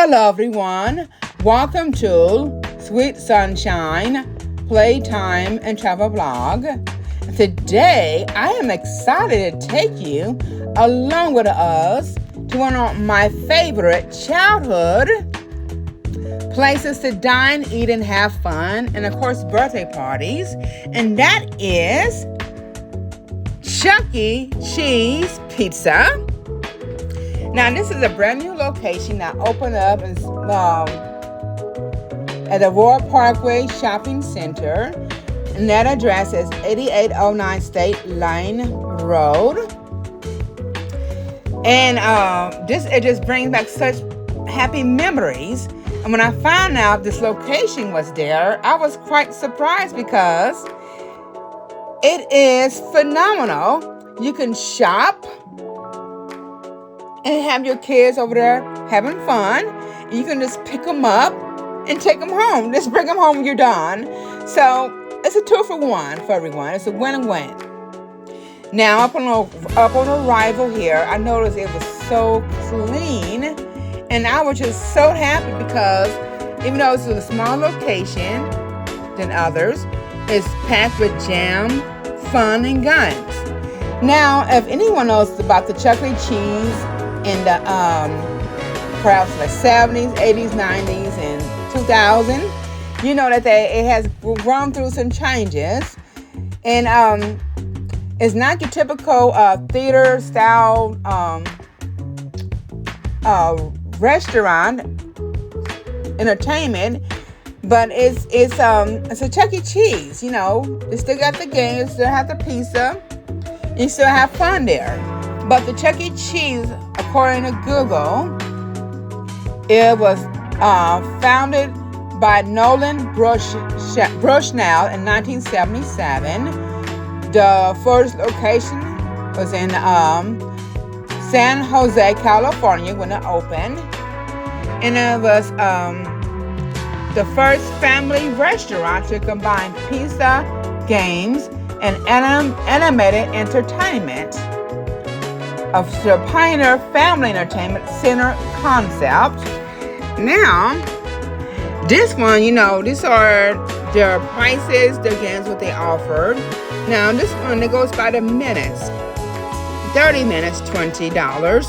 Hello everyone, welcome to Sweet Sunshine, Playtime and Travel Vlog. Today I am excited to take you along with us to one of my favorite childhood places to dine, eat, and have fun, and of course birthday parties, and that is Chuck E. Cheese Pizza. Now, this is a brand new location that opened up at the Royal Parkway Shopping Center. And that address is 8809 State Line Road. And it just brings back such happy memories. And when I found out this location was there, I was quite surprised because it is phenomenal. You can shop and have your kids over there having fun. And you can just pick them up and take them home. Just bring them home when you're done. So it's a 2-for-1 for everyone. It's a win-win. Now, up on arrival here, I noticed it was so clean. And I was just so happy because even though it's a small location than others, it's packed with jam, fun, and guns. Now, if anyone knows about the Chuck E. Cheese in the perhaps like 70s, 80s, 90s, and 2000, you know that it has run through some changes, and it's not your typical theater style restaurant entertainment, but it's a Chuck E. Cheese. You know, you still got the game, you still have the pizza, you still have fun there. But the Chuck E. Cheese, according to Google, it was founded by Nolan Bushnell in 1977. The first location was in San Jose, California when it opened. And it was the first family restaurant to combine pizza, games, and animated entertainment of the Pioneer Family Entertainment Center concept. Now, this one, you know, these are their prices, their games, what they offered. Now, this one, it goes by the minutes. 30 minutes, $20.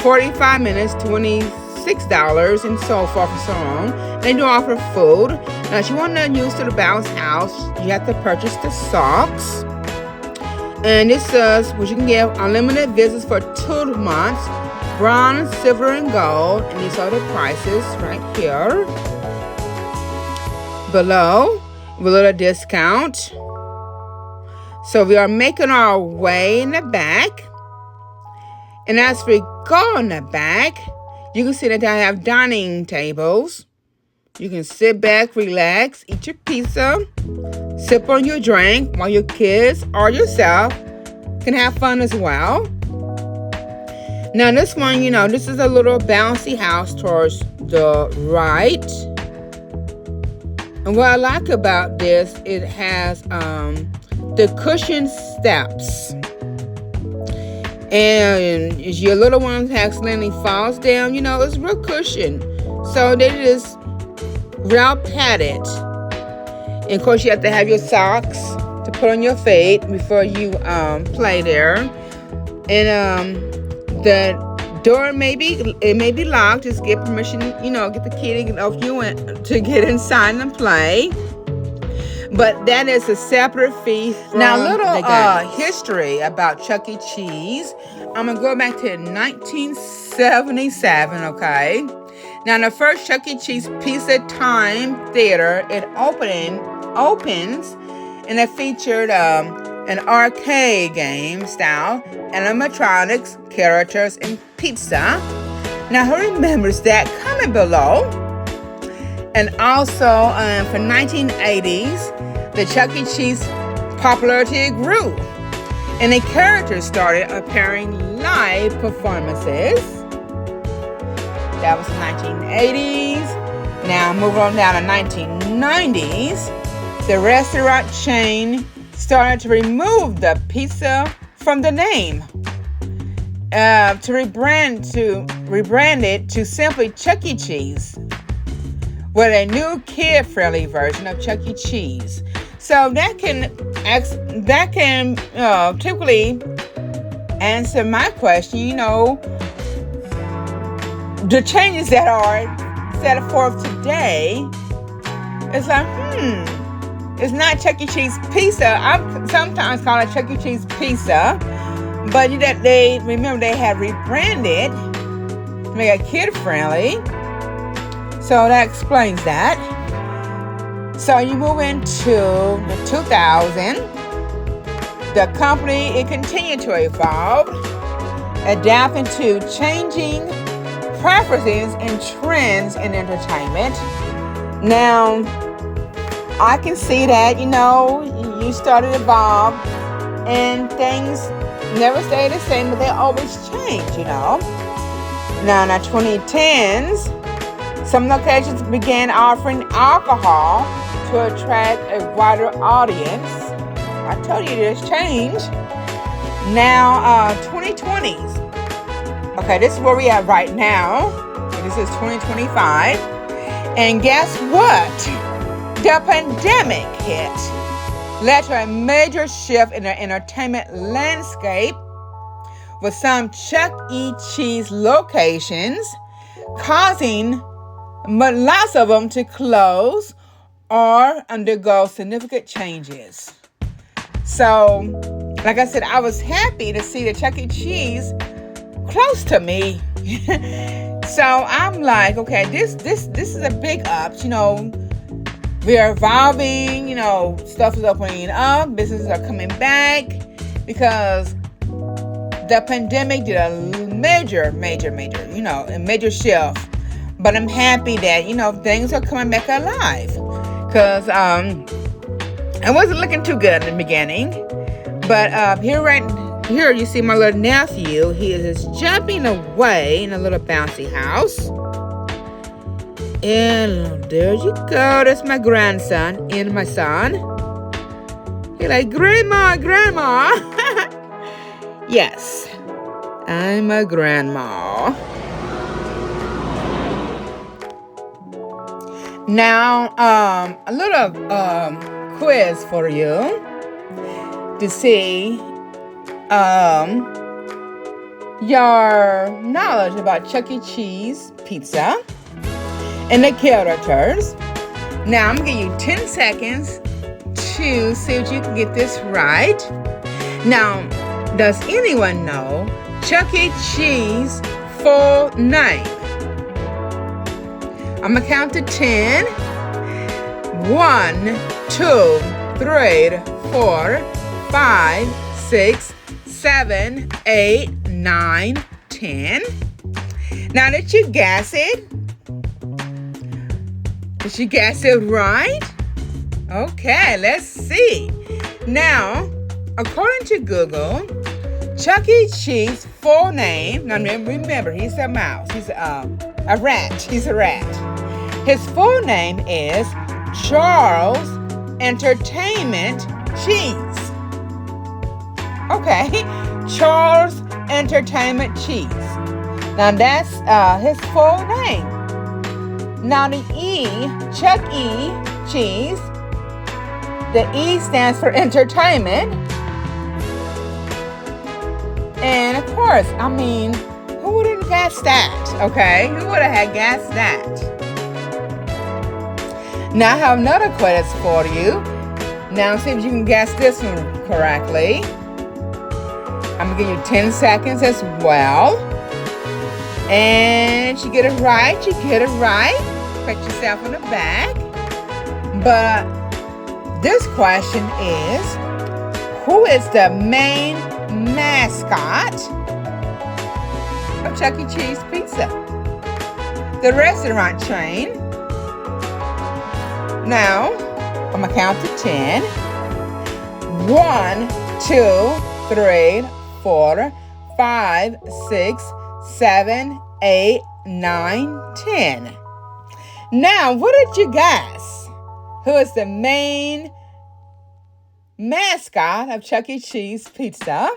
45 minutes, $26, and so forth and so on. They do offer food. Now, if you want to use to the bounce house, you have to purchase the socks. And this says, which you can get unlimited visits for 2 months, bronze, silver, and gold. And these are the prices right here below with a little discount. So we are making our way in the back. And as we go in the back, you can see that I have dining tables. You can sit back, relax, eat your pizza, sip on your drink while your kids or yourself can have fun as well. Now this one, you know, this is a little bouncy house towards the right. And what I like about this, it has the cushioned steps. And if your little one accidentally falls down, you know, it's real cushion. So they just real padded. And of course, you have to have your socks to put on your feet before you play there. And the door may be locked. Just get permission, you know, get the key to get inside and play. But that is a separate fee from now, little history about Chuck E. Cheese. I'm going to go back to 1977, okay? Now, the first Chuck E. Cheese Pizza Time Theater, it opens, and it featured an arcade game style, animatronics, characters, and pizza. Now, who remembers that? Comment below. And also, for 1980s, the Chuck E. Cheese popularity grew, and the characters started appearing live performances. That was the 1980s. Now, moving on down to 1990s, the restaurant chain started to remove the pizza from the name. to rebrand it to simply Chuck E. Cheese with a new kid-friendly version of Chuck E. Cheese. So that can typically answer my question. The changes that are set forth today. It's like, it's not Chuck E. Cheese pizza. I sometimes call it Chuck E. Cheese pizza, but they had rebranded to make it kid-friendly. So that explains that. So you move into the 2000. The company, it continued to evolve, adapting to changing preferences and trends in entertainment. Now, I can see that, you started to evolve and things never stay the same, but they always change, Now, in the 2010s, some locations began offering alcohol to attract a wider audience. I told you there's change. Now, 2020s. Okay, this is where we are right now. This is 2025. And guess what? The pandemic hit. Led to a major shift in the entertainment landscape, with some Chuck E. Cheese locations causing lots of them to close or undergo significant changes. So, like I said, I was happy to see the Chuck E. Cheese close to me. So I'm like, okay, this is a big up. We are evolving. Stuff is opening up. Businesses are coming back because the pandemic did a major, a major shift. But I'm happy that things are coming back alive, because it wasn't looking too good in the beginning. But here you see my little nephew. He is jumping away in a little bouncy house. And there you go. That's my grandson and my son. He's like, Grandma. Yes, I'm a grandma. Now, a little quiz for you to see your knowledge about Chuck E. Cheese pizza and the characters. Now, I'm going to give you 10 seconds to see if you can get this right. Now, does anyone know Chuck E. Cheese full name? I'm going to count to 10. 1, 2, 3, 4, 5, 6, 7, 8, 9, 10. Now, did you guess it? Did you guess it right? Okay, let's see. Now, according to Google, Chuck E. Cheese full name, now remember, he's a mouse. He's a rat. He's a rat. His full name is Charles Entertainment Cheese. Okay, Charles Entertainment Cheese. Now that's his full name. Now the E, Chuck E. Cheese, the E stands for entertainment. And of course, who would have guessed that? Okay, who would have guessed that? Now I have another quiz for you. Now see if you can guess this one correctly. I'm going to give you 10 seconds as well. And you get it right. Pat yourself on the back. But this question is, who is the main mascot of Chuck E. Cheese Pizza, the restaurant chain? Now, I'm going to count to 10. 1, 2, 3, 4, 5, 6, 7, 8, 9, 10. Now, what did you guess? Who is the main mascot of Chuck E. Cheese Pizza?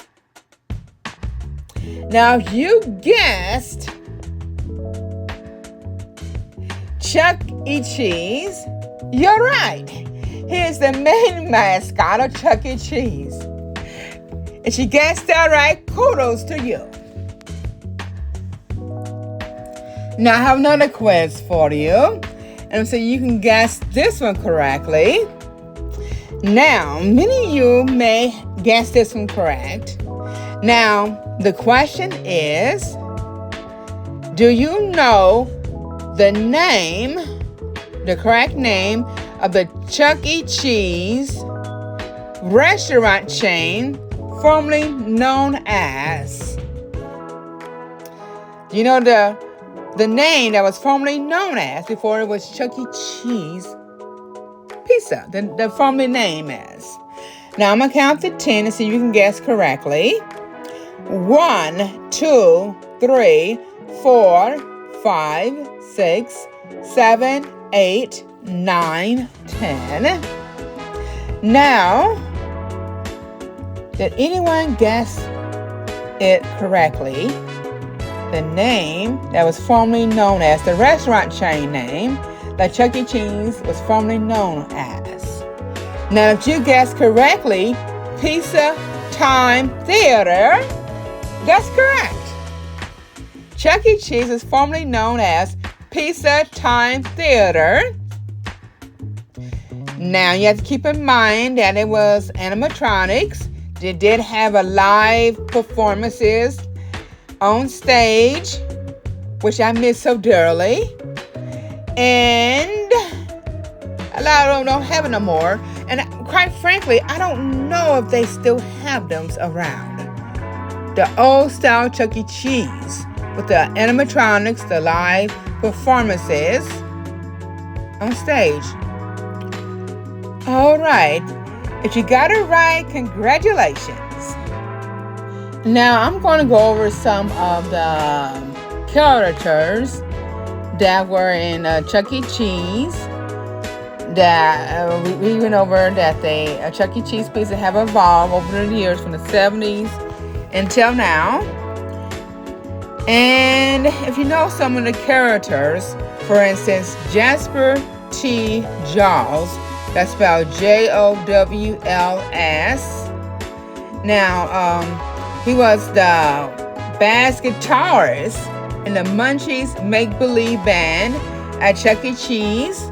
Now, if you guessed Chuck E. Cheese, you're right. He is the main mascot of Chuck E. Cheese. If you guessed that right, kudos to you. Now, I have another quiz for you. And so you can guess this one correctly. Now, many of you may guess this one correct. Now, the question is, do you know the name, the correct name of the Chuck E. Cheese restaurant chain formerly known as? Do you know the name that was formerly known as before it was Chuck E. Cheese Pizza, the formerly name as? Now, I'm going to count to 10 and see if you can guess correctly. 1, 2, 3, 4, 5, 6, 7, 8, 9, 10. Now, did anyone guess it correctly? The name that was formerly known as, the restaurant chain name that Chuck E. Cheese was formerly known as. Now, if you guessed correctly, Pizza Time Theater, that's correct. Chuck E. Cheese is formerly known as Pizza Time Theater. Now, you have to keep in mind that it was animatronics. They did have a live performances on stage, which I miss so dearly. And a lot of them don't have it no more. And quite frankly, I don't know if they still have them around. The old style Chuck E. Cheese with the animatronics, the live performances on stage. All right. If you got it right, congratulations. Now, I'm going to go over some of the characters that were in Chuck E. Cheese. That we went over that they Chuck E. Cheese pizza have evolved over the years from the 70s until now. And if you know some of the characters, for instance, Jasper T. Jowls, that's spelled Jowls. Now, he was the bass guitarist in the Munchies Make-Believe Band at Chuck E. Cheese.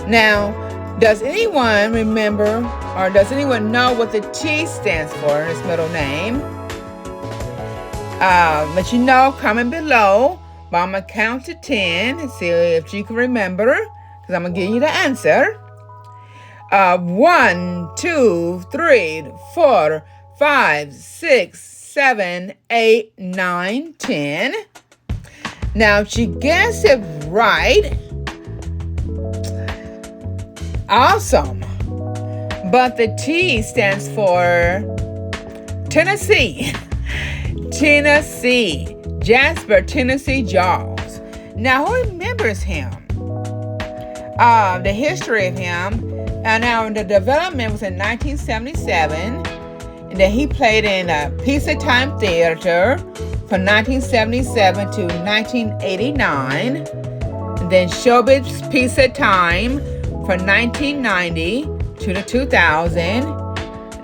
Now, does anyone remember or does anyone know what the T stands for in his middle name? Let you know, comment below. But I'm going to count to 10 and see if you can remember, because I'm going to give you the answer. 1, 2, 3, 4, 5, 6, 7, 8, 9, 10. Now, if you guess it right, awesome. But the T stands for Tennessee. Tennessee. Jasper Tennessee Jowls. Now, who remembers him? The history of him. Now, the development was in 1977. And then he played in Pizza Time Theater from 1977 to 1989. And then Showbiz Pizza Time from 1990 to the 2000.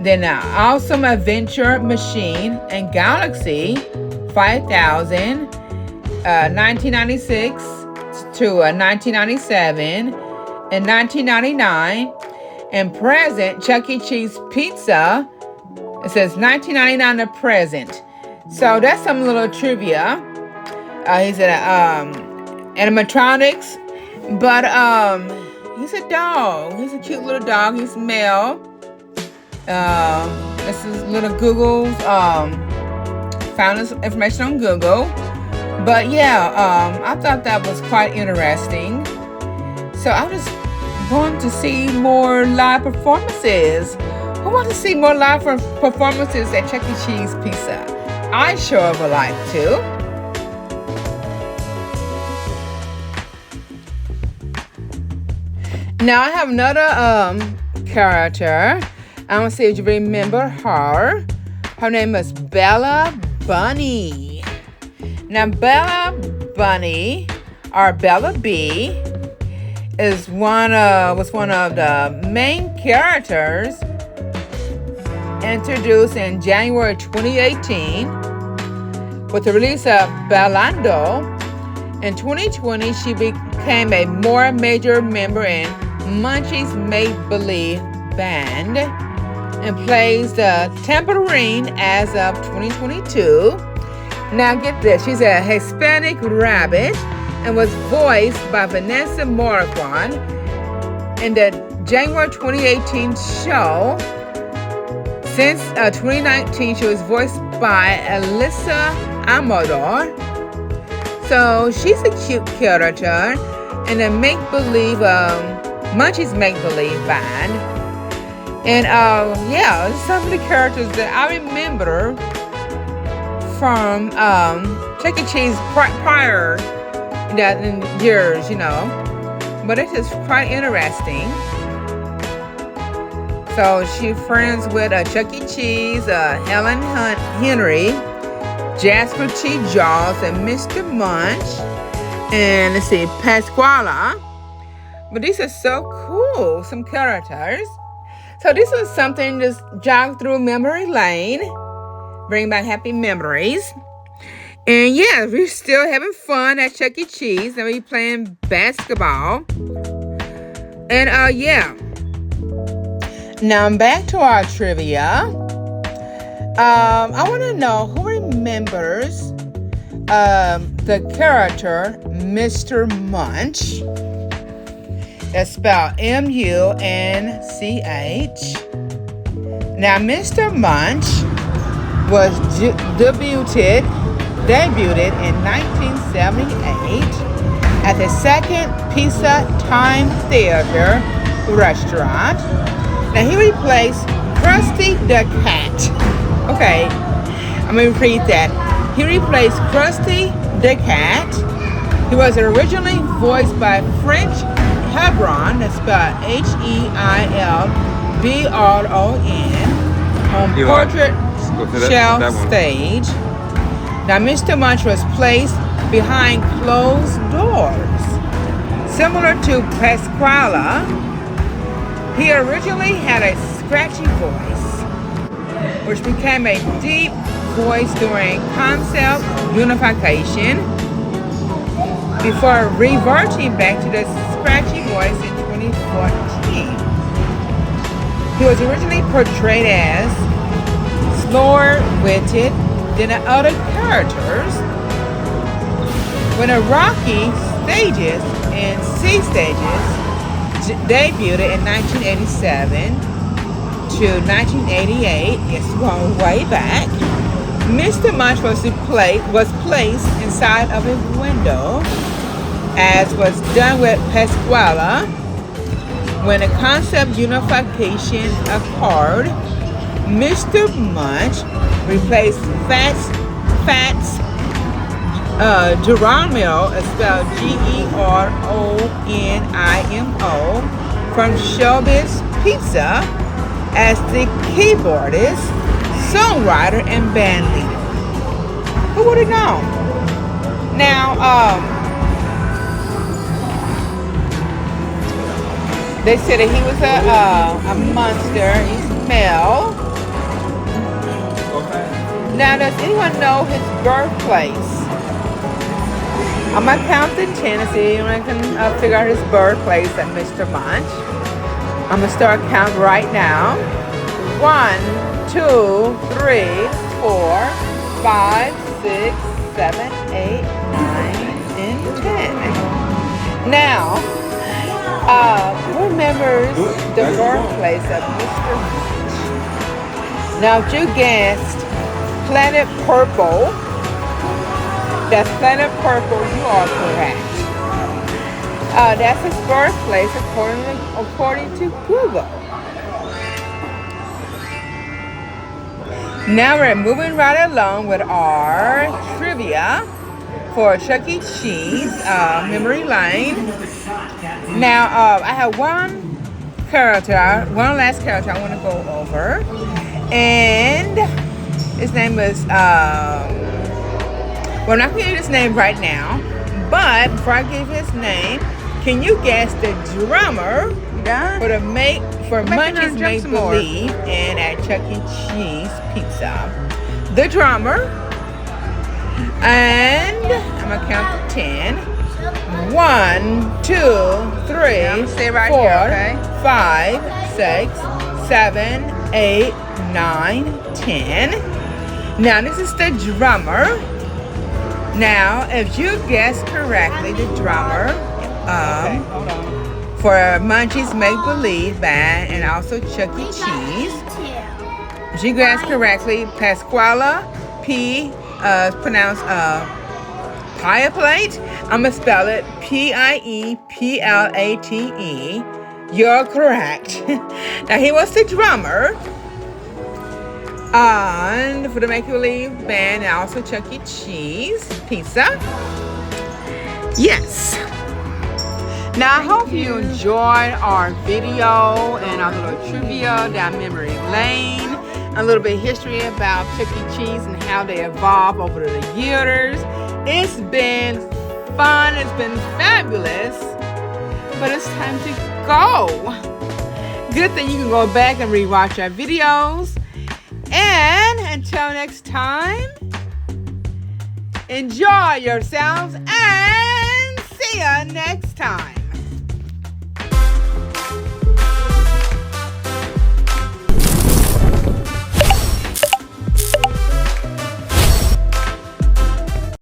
Then Awesome Adventure Machine and Galaxy 5000, 1996 to 1997, and 1999. And present, Chuck E. Cheese Pizza, it says 1999 to present. So that's some little trivia. He's an animatronics, but he's a dog. He's a cute little dog. He's male. This is little Google's, found this information on Google. But yeah, I thought that was quite interesting. So I just want to see more live performances. Who wants to see more live performances at Chuck E. Cheese Pizza? I sure would like to. Now I have another character. I want to see if you remember her. Her name is Bella Bunny. Now, Bella Bunny, or Bella B, was one of the main characters introduced in January 2018 with the release of Bailando. In 2020, she became a more major member in Munchie's Make Believe band and plays the tambourine as of 2022. Now get this, she's a Hispanic rabbit and was voiced by Vanessa Marquand in the January 2018 show. Since 2019, she was voiced by Alyssa Amador. So she's a cute character in a make-believe, Munchie's Make-Believe band. And some of the characters that I remember from Chuck E. Cheese prior in years, But it's just quite interesting. So she's friends with Chuck E. Cheese, Helen Henry, Jasper T. Jaws, and Mr. Munch. And let's see, Pasquala. But these are so cool, some characters. So this was something just jog through memory lane, bring back happy memories. And yeah, we're still having fun at Chuck E. Cheese, and we're playing basketball. And now I'm back to our trivia. I want to know who remembers the character Mr. Munch. That's spelled M-U-N-C-H. Now, Mr. Munch was debuted in 1978 at the Second Pizza Time Theater restaurant. Now, he replaced Krusty the Cat. Okay, I'm going to repeat that. He replaced Krusty the Cat. He was originally voiced by French Hebron, that's spelled Heilbron, on Portrait Shelf Stage. Now, Mr. Munch was placed behind closed doors. Similar to Pasquala, he originally had a scratchy voice, which became a deep voice during concept unification, before reverting back to the scratchy voice in 2014. He was originally portrayed as slower-witted than the other characters. When a Rocky stages and C stages debuted in 1987 to 1988, it's going way back, Mr. Munch was placed inside of a window, as was done with Pasquala. When the concept unification occurred, Mr. Munch replaced Fats Geronimo, spelled Geronimo, from Showbiz Pizza as the keyboardist, songwriter, and band leader. Who would have known? Now, they said that he was a monster. He's male. Now, does anyone know his birthplace? I'm going to count to 10 and see if I can figure out his birthplace at Mr. Munch. I'm going to start counting right now. 1, 2, 3, 4, 5, 6, 7, 8, 9, and 10. Now, who remembers the birthplace of Mr. Munch? Now, if you guessed Planet Purple, that's Planet Purple, you are correct. That's his birthplace according to Google. Now we're moving right along with our trivia for Chuck E. Cheese memory lane. Now I have one last character I want to go over, and his name is Well, I'm not going to give his name right now, but before I give his name, can you guess the drummer for Munchie's Make Believe and at Chuck E. Cheese Pizza? The drummer, and I'm going to count to 10. 1, 2, 3, 4, 5, 6, 7, 8, 9, 10. Now this is the drummer. Now if you guess correctly the drummer for Munchie's Make Believe Band and also Chuck E. Cheese. If you guess correctly, Pasquale P. Pronounced Pie Plate. I'm going to spell it Pieplate. You're correct. Now, he was the drummer. And for the Make Believe Band and also Chuck E. Cheese Pizza. Yes. Now, I hope you enjoyed our video and our little trivia down memory lane. A little bit of history about Chuck E. Cheese and how they evolved over the years. It's been fun, it's been fabulous, but it's time to go. Good thing you can go back and rewatch our videos. And until next time, enjoy yourselves and see you next time.